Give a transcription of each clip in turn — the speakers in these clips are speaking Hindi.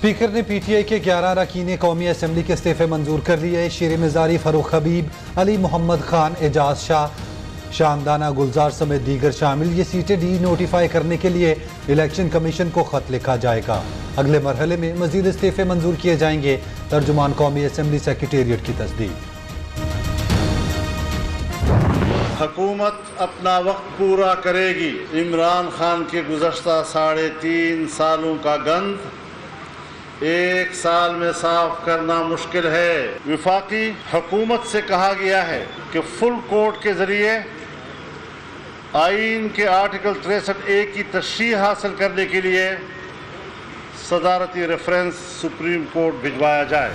स्पीकर ने पीटीआई के 11 अरकान कौमी असम्बली के इस्तीफे मंजूर कर लिए। शेर मिजारी, फरूख हबीब, अली मोहम्मद खान, एजाज शाह, शामदाना गुलजार समेत दीगर शामिल। ये सीटें डी नोटिफाई करने के लिए इलेक्शन कमीशन को खत लिखा जाएगा। अगले मरहले में मजीद इस्तीफे मंजूर किए जाएंगे। तर्जुमान कौमी असम्बली सेक्रेटेरिएट की तस्दीक। हुकूमत अपना वक्त पूरा करेगी। इमरान खान के गुज़श्ता 3.5 सालों का गंद 1 साल में साफ करना मुश्किल है। विफाकी हुकूमत से कहा गया है कि फुल कोर्ट के जरिए आइन के आर्टिकल 63A की तशरीह हासिल करने के लिए सदारती रेफरेंस सुप्रीम कोर्ट भिजवाया जाए।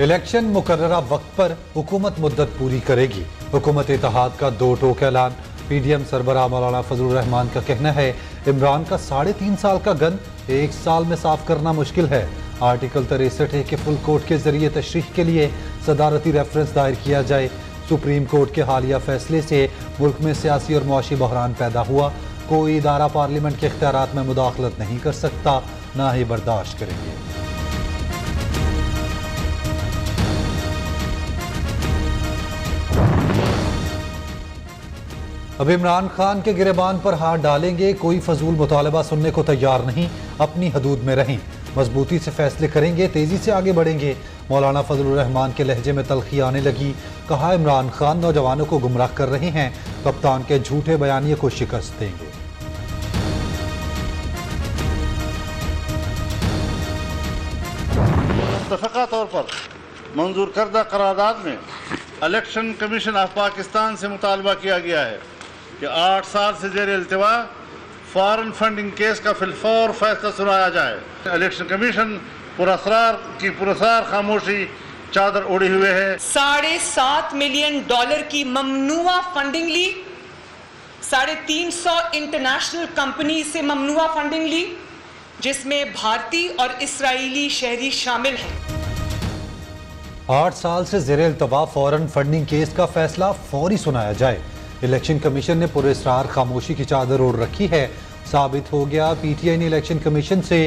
इलेक्शन मुकर्ररा वक्त पर हुकूमत मुद्दत पूरी करेगी। हुकूमत इत्तेहाद का 2 टोक ऐलान। पीडीएम सरबराह मौलाना फजलुर रहमान का कहना है इमरान का 3.5 साल का गन 1 साल में साफ करना मुश्किल है। आर्टिकल 63A के फुल कोर्ट के जरिए तशरीह के लिए सदारती रेफरेंस दायर किया जाए। सुप्रीम कोर्ट के हालिया फैसले से मुल्क में सियासी और मुआशी बहरान पैदा हुआ। कोई इदारा पार्लियामेंट के इख्तियारात में मुदाखलत नहीं कर सकता, ना ही बर्दाश्त करेंगे। अब इमरान खान के गिरेबान पर हाथ डालेंगे। कोई फजूल मुतालबा सुनने को तैयार नहीं। अपनी हदूद में रहें, मजबूती से फैसले करेंगे, तेजी से आगे बढ़ेंगे। मौलाना फजलुर रहमान के लहजे में तलखी आने लगी। कहा इमरान खान नौजवानों को गुमराह कर रहे हैं। कप्तान के झूठे बयानिए को शिकस्त देंगे। मुत्तफ़क़ा तौर पर मंजूर करदा करारदाद में इलेक्शन कमीशन ऑफ पाकिस्तान से मुतालबा किया गया है कि 8 साल से जेर इल्तिवा फॉरेन फंडिंग केस का फिलफौर फैसला सुनाया जाए। इलेक्शन कमीशन पुरअसरार खामोशी चादर ओढ़े हुए है। $7.5 मिलियन की ममनुआ फंडिंग ली। 350 इंटरनेशनल कंपनी से ममनुआ फंडिंग ली, जिसमें भारतीय और इस्राएली शहरी शामिल हैं। 8 साल से जेर इल्तवा फॉरेन फंडिंग केस का फैसला फौरी सुनाया जाए। इलेक्शन कमीशन ने पुरअसरार खामोशी की चादर ओढ़ रखी है। साबित हो गया पीटीआई ने इलेक्शन कमीशन से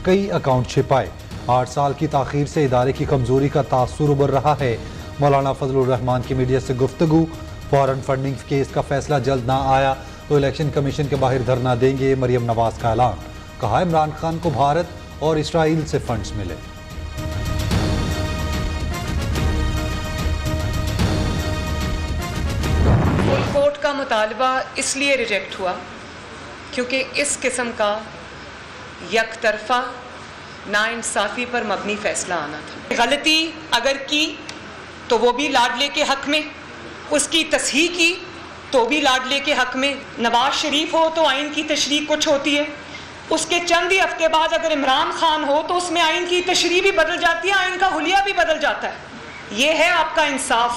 कई अकाउंट छिपाए। 8 साल की ताखीर से इदारे की कमजोरी का तासुर उभर रहा है। मौलाना फजलुर रहमान की मीडिया से गुफ्तगू। फॉरेन फंडिंग केस का फैसला जल्द ना आया तो इलेक्शन कमीशन के बाहर धरना देंगे। मरियम नवाज का ऐलान। कहा इमरान खान को भारत और इसराइल से फंड्स मिले। कोर्ट का मुतालबा इसलिए रिजेक्ट हुआ क्योंकि इस किस्म का यकतरफा नाइंसाफ़ी पर मबनी फैसला आना था। गलती अगर की तो वो भी लाडले के हक में, उसकी तस्हीह की तो भी लाडले के हक में। नवाज शरीफ हो तो आइन की तशरीह कुछ होती है, उसके चंद ही हफ्ते बाद अगर इमरान खान हो तो उसमें आइन की तशरीह भी बदल जाती है, आइन का हुलिया भी बदल जाता है। ये है आपका इंसाफ।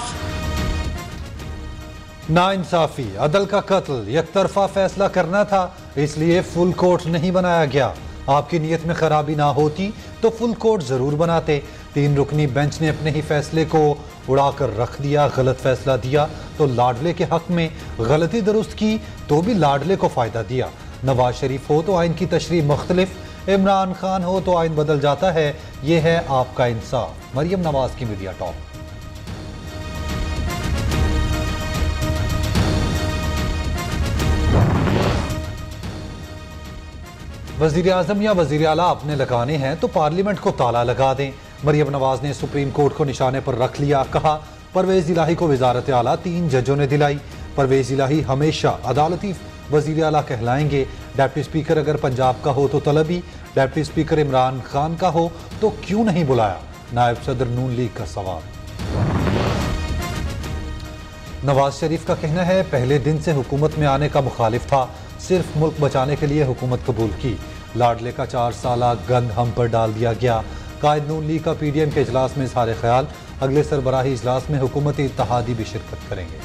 नाइंसाफी, अदल का कत्ल, यकतरफा फैसला करना था, इसलिए फुल कोर्ट नहीं बनाया गया। आपकी नीयत में खराबी ना होती तो फुल कोर्ट जरूर बनाते। 3 रुकनी बेंच ने अपने ही फैसले को उड़ाकर रख दिया। गलत फैसला दिया तो लाडले के हक में, गलती दुरुस्त की तो भी लाडले को फायदा दिया। नवाज शरीफ हो तो आइन की तशरीह मुख्तलिफ, इमरान खान हो तो आइन बदल जाता है। यह है आपका इंसाफ। मरियम नवाज की मीडिया टॉक। वजीर आजम या वजीर आला अपने लगाने हैं तो पार्लियामेंट को ताला लगा दें। मरियम नवाज ने सुप्रीम कोर्ट को निशाने पर रख लिया। कहा परवेज इलाही को वजारत आला 3 जजों ने दिलाई। परवेज इलाही हमेशा अदालती वजीर आला कहलाएंगे। डिप्टी स्पीकर अगर पंजाब का हो तो तलबी, डिप्टी स्पीकर इमरान खान का हो तो क्यों नहीं बुलाया? नायब सदर नून लीग का सवाल। नवाज शरीफ का कहना है पहले दिन से हुकूमत में आने का मुखालिफ था, सिर्फ मुल्क बचाने के लिए हुकूमत कबूल की। लाडले का 4 साला गंद हम पर डाल दिया गया। कायद नून लीग का पीडीएम के इजलास में इजहार ख्याल। अगले सरबराही इजलास में हुकूमती इत्तेहादी भी शिरकत करेंगे।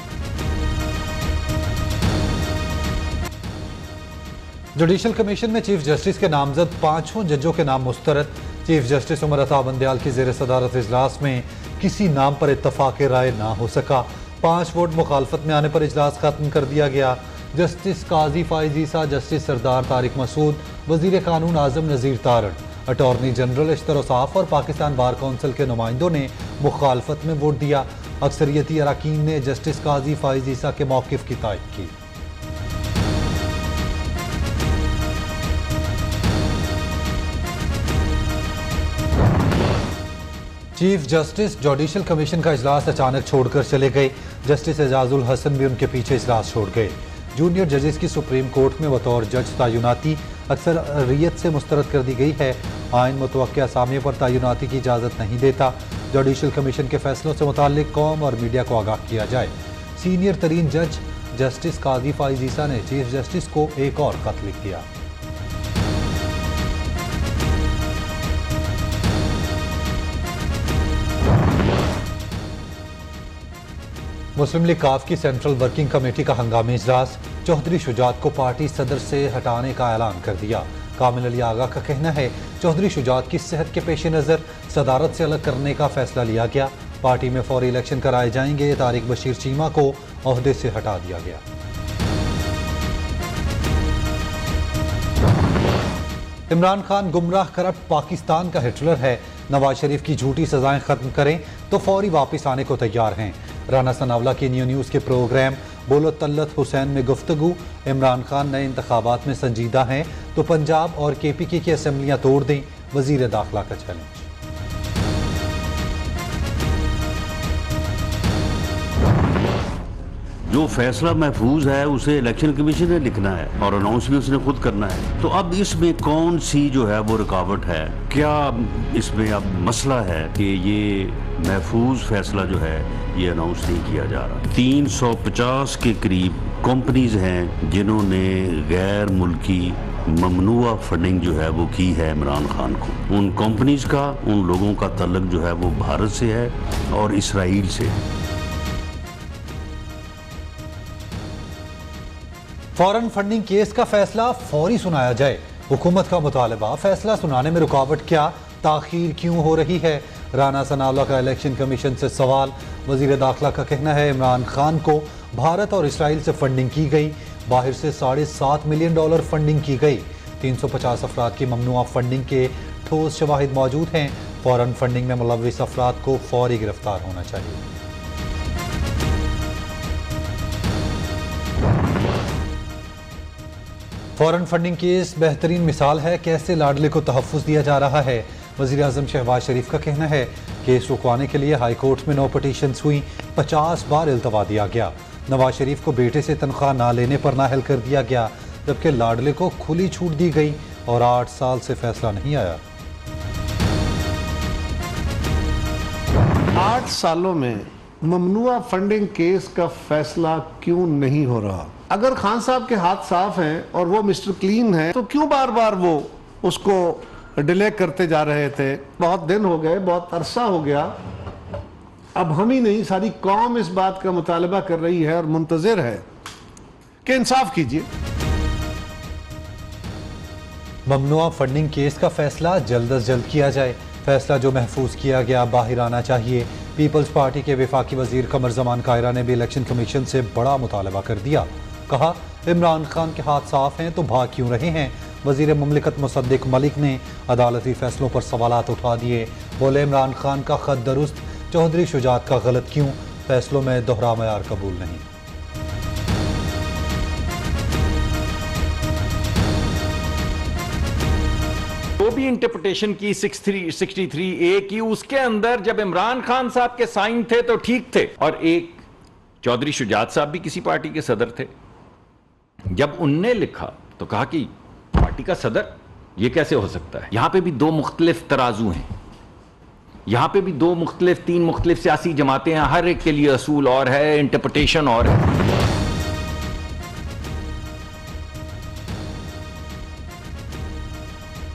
जुडिशल कमीशन में चीफ जस्टिस के नामजद 5 जजों के नाम मुस्तरद। चीफ जस्टिस उमर अता बंदयाल की जेर सदारत इजलास में किसी नाम पर इत्तफाक राय ना हो सका। 5 वोट मुखालफत में आने पर इजलास खत्म कर दिया गया। जस्टिस काजी फाइज ईसा, जस्टिस सरदार तारिक मसूद वजीर कानून आजम नज़ीर तारण, अटॉर्नी जनरल अशतर औसाफ और पाकिस्तान बार कौंसिल के नुमाइंदों ने मुखालफत में वोट दिया। अक्सरियती अरकान ने जस्टिस काजी फाइज ईसा के मौक़िफ़ की तायद की। चीफ जस्टिस जुडिशल कमीशन का इजलास अचानक छोड़कर चले गए। जस्टिस एजाजुल हसन भी उनके पीछे इजलास छोड़ गए। जूनियर जजेस की सुप्रीम कोर्ट में बतौर जज तैनाती अक्सरियत से मुस्तरद कर दी गई है। आइन मुतवक्किया असामियों पर तैनाती की इजाज़त नहीं देता। जुडिशल कमीशन के फैसलों से मुताल्लिक कौम और मीडिया को आगाह किया जाए। सीनियर तरीन जज जस्टिस काजी फाइज ईसा ने चीफ जस्टिस को एक और खत लिख दिया। मुस्लिम लीग काफ की सेंट्रल वर्किंग कमेटी का हंगामी इजलास। चौधरी शुजात को पार्टी सदर से हटाने का ऐलान कर दिया। कामिल अली आगा का कहना है चौधरी शुजात की सेहत के पेश नज़र सदारत से अलग करने का फैसला लिया गया। पार्टी में फौरी इलेक्शन कराए जाएंगे। तारिक बशीर चीमा को ओहदे से हटा दिया गया। इमरान खान गुमराह करप्ट पाकिस्तान का हिटलर है। नवाज शरीफ की झूठी सजाएं खत्म करें तो फौरी वापस आने को तैयार हैं। राना सनावला के न्यूज़ के प्रोग्राम बोलो तल्लत हुसैन में गुफ्तगू। इमरान खान नए इंतखाबात में संजीदा हैं तो पंजाब और KPK की असम्बलियाँ तोड़ दें, वजीर दाखिला का चैलेंज। जो फैसला महफूज है उसे इलेक्शन कमीशन ने लिखना है और अनाउंस भी उसने खुद करना है। तो अब इसमें कौन सी जो है वो रुकावट है? क्या इसमें अब मसला है कि ये महफूज फैसला जो है ये अनाउंस नहीं किया जा रहा? 350 के करीब कंपनीज हैं जिन्होंने गैर मुल्की ममनुआ फंडिंग जो है वो की है इमरान खान को। उन कंपनीज का, उन लोगों का तल्लुक जो है वो भारत से है और इसराइल से। फॉरेन फंडिंग केस का फैसला फौरी सुनाया जाए। हुकूमत का मुतालबा, फैसला सुनाने में रुकावट क्या, ताखीर क्यों हो रही है? राना सनावला का इलेक्शन कमीशन से सवाल। वजीर दाखिला का कहना है इमरान खान को भारत और इसराइल से फंडिंग की गई। बाहर से $7.5 मिलियन फंडिंग की गई। 350 अफराद की ममनुआ फंडिंग के ठोस शवाहिद मौजूद हैं। फॉरेन फंडिंग में मुलव्विस अफराद को फौरी गिरफ्तार होना चाहिए। फॉरेन फंडिंग केस बेहतरीन मिसाल है कैसे लाडले को तहफ़्फ़ुज़ दिया जा रहा है। वज़ीर आज़म शहबाज शरीफ का कहना है केस रुकवाने के लिए हाई कोर्ट में 9 पटिशन्स हुई, 50 बार इल्तवा दिया गया। नवाज शरीफ को बेटे से तनख्वाह ना लेने पर नाअहल कर दिया गया, जबकि लाडले को खुली छूट दी गई और 8 साल से फैसला नहीं आया। 8 सालों में ममनुआ फंडिंग केस का फैसला क्यों नहीं हो रहा? अगर खान साहब के हाथ साफ हैं और वो मिस्टर क्लीन हैं तो क्यों बार बार वो उसको डिले करते जा रहे थे? बहुत दिन हो गए, बहुत अरसा हो गया। अब हम ही नहीं, सारी कौम इस बात का मुतालबा कर रही है और मुंतजिर है कि इंसाफ कीजिए। ममनुआ फंडिंग केस का फैसला जल्द अज जल्द किया जाए। फैसला जो महफूज किया गया बाहर आना चाहिए। पीपल्स पार्टी के वफाकी वजीर कमर जमान कायरा ने भी इलेक्शन कमीशन से बड़ा मुतालबा कर दिया। कहा इमरान खान के हाथ साफ हैं तो भाग क्यों रहे हैं? वजीर मुमलिकत मुसद्दिक मलिक ने अदालती फैसलों पर सवालात उठा दिए। बोले इमरान खान का खत दुरुस्त, चौधरी शुजात का गलत क्यों? फैसलों में दोहरा मयार कबूल नहीं। वो भी इंटरप्रिटेशन की 63A की, उसके अंदर जब इमरान खान साहब के साइन थे तो ठीक थे, और एक चौधरी शुजात साहब भी किसी पार्टी के सदर थे। जब उनने लिखा तो कहा कि पार्टी का सदर ये कैसे हो सकता है? यहां पे भी 2 मुख्तलिफ तराजू हैं, यहां पे भी 2 मुख्तलिफ 3 मुख्तलिफ सियासी जमातें हैं, हर एक के लिए असूल और है, इंटरप्रिटेशन और है।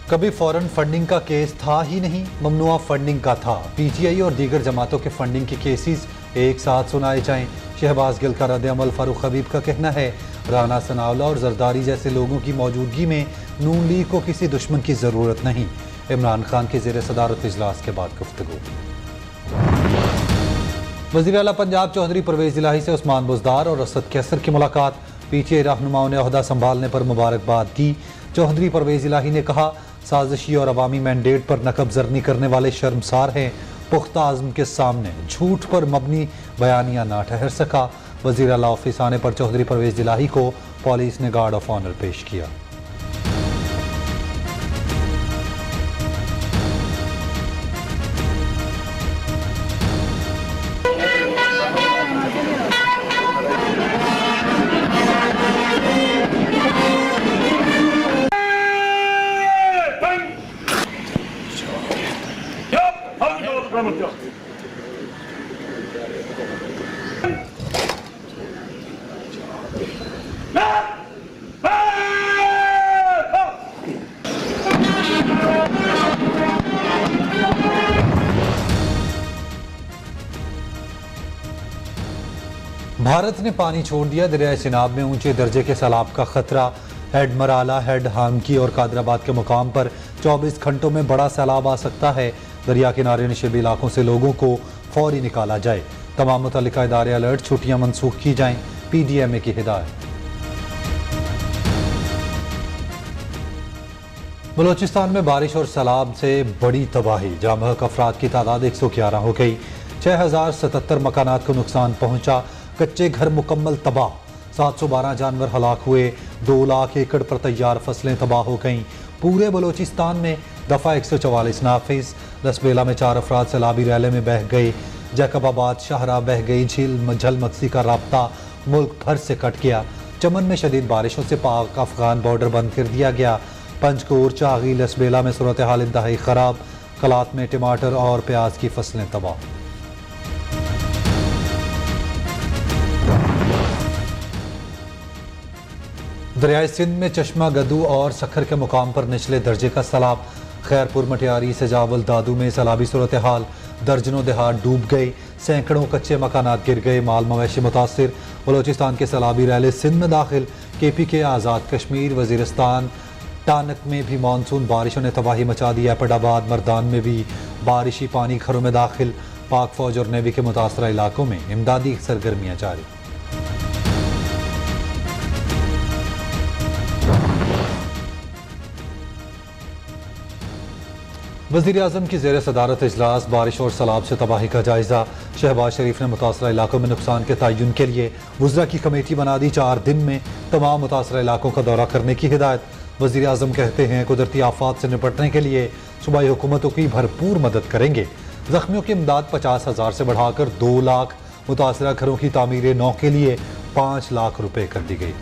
कभी फॉरेन फंडिंग का केस था ही नहीं, ममनुआ फंडिंग का था। PTI और दीगर जमातों के फंडिंग के केसेस एक साथ सुनाए जाएं। शहबाज गिल का रद्द-ए-अमल फारूक हबीब का कहना है राना सनावला और जरदारी जैसे लोगों की मौजूदगी में नून लीग को किसी दुश्मन की ज़रूरत नहीं। इमरान खान के ज़ेर सदारत इजलास के बाद गुफ्तगू। वज़ीर आला पंजाब चौधरी परवेज़ इलाही से उस्मान बुज़दार और असद कैसर की मुलाकात। PTI रहनुमाओं ने ओहदा संभालने पर मुबारकबाद दी। चौधरी परवेज इलाही ने कहा, साजिशी और अवामी मैंडेट पर नकबजरनी करने वाले शर्मसार हैं। पुख्ता आज़म के सामने झूठ पर मबनी बयानिया ना ठहर सका। वज़ीर आला ऑफिस आने पर चौधरी परवेज इलाही को पुलिस ने गार्ड ऑफ ऑनर पेश किया। भारत ने पानी छोड़ दिया। दरियाए सिनाब में ऊंचे दर्जे के सैलाब का खतरा। हेड मराला, हेड हामकी और कादराबाद के मुकाम पर 24 घंटों में बड़ा सैलाब आ सकता है। दरिया किनारे निशिबी इलाकों से लोगों को फौरी निकाला जाए। तमाम मुतल्लिका इदारे अलर्ट, छुट्टियां मनसूख की जाएं। PDMA की हिदायत। बलोचिस्तान में बारिश और सैलाब से बड़ी तबाही। जाम बहक अफराद की तादाद 111 हो गई। 6077 मकानात को नुकसान पहुंचा। कच्चे घर मुकम्मल तबाह। 712 जानवर हलाक हुए। 2 लाख एकड़ पर तैयार फसलें तबाह हो गईं। पूरे बलोचिस्तान में दफ़ा 144 नाफिज। लसबेला में 4 अफराद सैलाबी रैले में बह गए। जैकबाबाद शाहरा बह गई। झील मक्सी का राब्ता मुल्क भर से कट गया। चमन में शदीद बारिशों से पाक अफगान बॉर्डर बंद कर दिया गया। पंचकोर, चागी, लसबेला में सूरत हाल इंतहाई ख़राब। कलात में टमाटर और प्याज की फसलें तबाह। दरियाए सिंध में चश्मा गदू और सखर के मुकाम पर निचले दर्जे का सैलाब। खैरपुर, मटियारी, सजावल, दादू में सैलाबी सूरत हाल। दर्जनों देहात डूब गए। सैकड़ों कच्चे मकानात गिर गए। माल मवेशी मुतासिर। बलोचिस्तान के सैलाबी रैले सिंध में दाखिल। KP के आज़ाद कश्मीर, वजीरिस्तान, टानक में भी मानसून बारिशों ने तबाही मचा दी। एपटाबाद, मर्दान में भी बारिशी पानी घरों में दाखिल। पाक फौज और नेवी के मुतासरा इलाकों में इमदादी सरगर्मियाँ जारी। वज़ीर आज़म की ज़ेर सदारत इजलास। बारिश और सैलाब से तबाही का जायज़ा। शहबाज शरीफ ने मुतासरा इलाकों में नुकसान के तयन के लिए वज़रा की कमेटी बना दी। 4 दिन में तमाम मुतासरा इलाकों का दौरा करने की हिदायत। वज़ीर आज़म कहते हैं, कुदरती आफात से निपटने के लिए सूबाई हुकूमतों की भरपूर मदद करेंगे। ज़ख्मियों की इमदाद 50,000 से बढ़ाकर 2 लाख। मुतासरा घरों की तामीर नौ के लिए 5 लाख रुपए कर दी गई।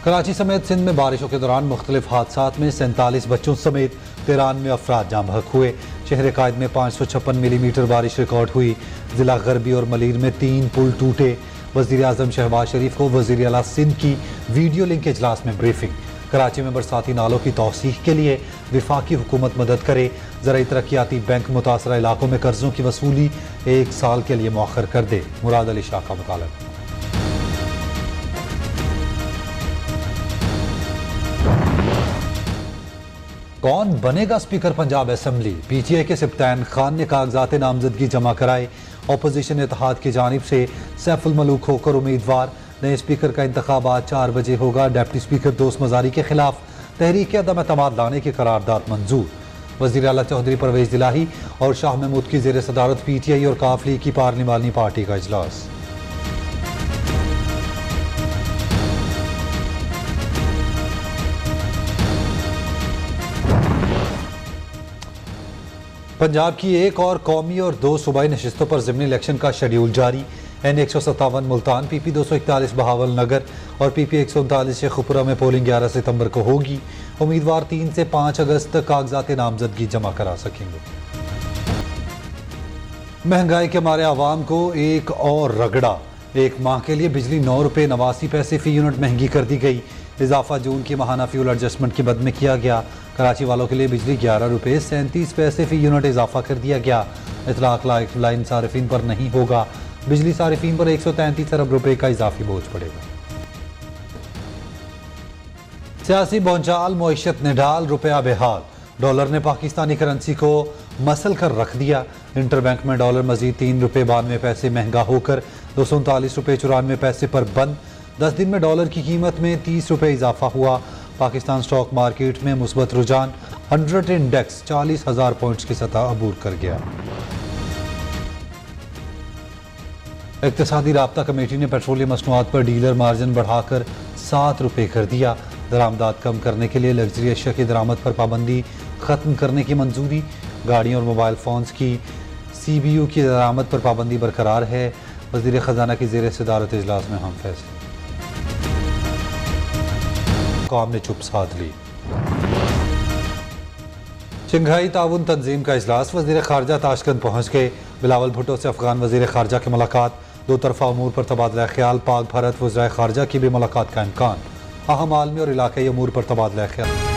कराची समेत सिंध में बारिशों के दौरान मुख्तलिफ हादसात में 47 बच्चों समेत 93 अफराद जाम बहक हुए। शहर कायद में 556 मिलीमीटर बारिश रिकॉर्ड हुई। जिला गरबी और मलीर में 3 पुल टूटे। वज़ीर आज़म शहबाज शरीफ को वज़ीर आला सिंध की वीडियो लिंक इजलास में ब्रीफिंग। कराची में बरसाती नालों की तौसीह के लिए विफाकी हुकूमत मदद करे। ज़राई तरक्याती बैंक मुतासरा इलाकों में कर्जों की वसूली 1 साल के लिए मौखर कर दे। मुराद अली शाह का मुतालबा। कौन बनेगा स्पीकर पंजाब असेंबली? PTI के सिप्तान खान ने कागजात नामजदगी जमा कराए। अपोजिशन इत्तेहाद की जानिब से सैफुल मलूक होकर उम्मीदवार। नए स्पीकर का इंतखाब आज 4 बजे होगा। डिप्टी स्पीकर दोस्त मजारी के खिलाफ तहरीक अदम एतमाद लाने की करारदाद मंजूर। वज़ीर आला चौधरी परवेज इलाही और शाह महमूद की ज़ेर सदारत PTI और काफ लीग की पार्लिमानी पार्टी का इजलास। पंजाब की एक और कौमी और 2 सूबाई नशिस्तों पर ज़िमनी इलेक्शन का शेड्यूल जारी। N157 मुल्तान, PP 241 बहावल नगर और PP 139 शेखुपुरा में पोलिंग 11 सितंबर को होगी। उम्मीदवार 3 से 5 अगस्त तक कागजात नामजदगी जमा करा सकेंगे। महंगाई के मारे आवाम को एक और रगड़ा। 1 माह के लिए बिजली 9 रुपये 89 पैसे फ़ी यूनिट महंगी कर दी गई। इजाफा जून की माहाना फ्यूल एडजस्टमेंट की मद में किया गया। कराची वालों के लिए बिजली 11 रुपये 37 पैसे फ़ी यूनिट इजाफा कर दिया गया। इतलाक लाइन सारिफिन पर नहीं होगा। बिजली सारिफिन पर 133 अरब रुपए का इजाफी बोझ पड़ेगा। सियासी भौचाल मईशत ने ढाल, रुपया बेहाल। डॉलर ने पाकिस्तानी करेंसी को मसल कर रख दिया। इंटरबैंक में डॉलर मजीद ₹3.92 महंगा होकर ₹239.94 पर बंद। 10 दिन में डॉलर की कीमत में ₹30 इजाफा हुआ। पाकिस्तान स्टॉक मार्केट में मुस्बत रुझान, 100 इंडेक्स 40,000 पॉइंट्स की सतह अबूर कर गया। इक्तिसादी राब्ता कमेटी ने पेट्रोलियम मसनूआत पर डीलर मार्जिन बढ़ाकर ₹7 कर दिया। दरामदात कम करने के लिए लग्जरी अशिया की दरामद पर पाबंदी खत्म करने की मंजूरी। गाड़ियों और मोबाइल फोन्स की CBU की दरामद पर पाबंदी बरकरार है। वज़ीर ख़जाना की ज़ेर सदारत इजलास में अहम फैसले। कौम ने चुप साध ली। शंघाई ताउन तंजीम का इजलास, वज़ीर ख़ारजा ताशकंद पहुँच गए। बिलावल भुट्टो से अफगान वज़ीर ख़ारजा की मुलाकात। दो तरफ़ा अमूर पर तबादला ख्याल। पाक भारत वज़राए ख़ारजा की भी मुलाकात का इम्कान। अहम आलमी और इलाक़ाई अमूर पर तबादला ख्याल।